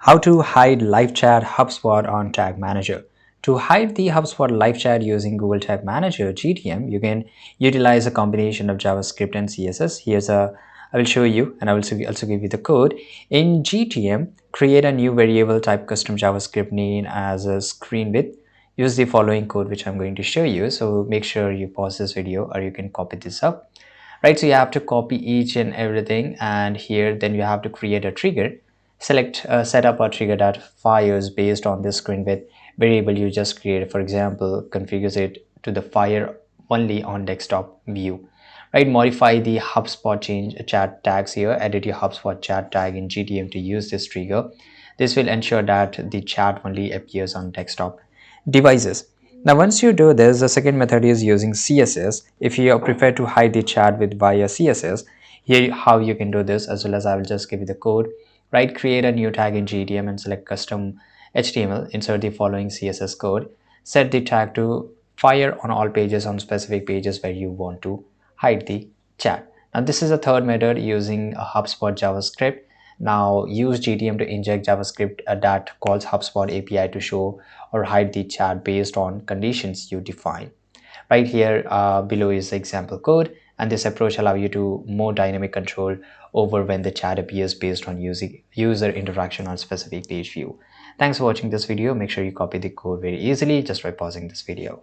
How to hide live chat HubSpot on Tag Manager. To hide the HubSpot live chat using Google Tag Manager GTM, you can utilize a combination of JavaScript and CSS. I will show you, and I will also give you the code. In GTM, create a new variable type custom JavaScript name as a screen width. Use the following code which I'm going to show you. So make sure you pause this video or you can copy this up. Right, so you have to copy each and everything, and here then you have to create a trigger. Select set up a trigger that fires based on this screen width variable you just created. For example, configures it to the fire only on desktop view. Right, modify the HubSpot change chat tags here. Edit your HubSpot chat tag in GTM to use this trigger. This will ensure that the chat only appears on desktop devices. Now, once you do this, the second method is using CSS. If you prefer to hide the chat with via CSS, here how you can do this, as well as I will just give you the code. Right, create a new tag in GTM and select custom HTML. Insert the following CSS code. Set the tag to fire on all pages on specific pages where you want to hide the chat. Now, this is a third method using a HubSpot JavaScript. Now use GTM to inject JavaScript that calls HubSpot API to show or hide the chat based on conditions you define. Right here below is the example code, and this approach allows you to more dynamic control over when the chat appears based on user interaction on specific page view. Thanks for watching this video. Make sure you copy the code very easily just by pausing this video.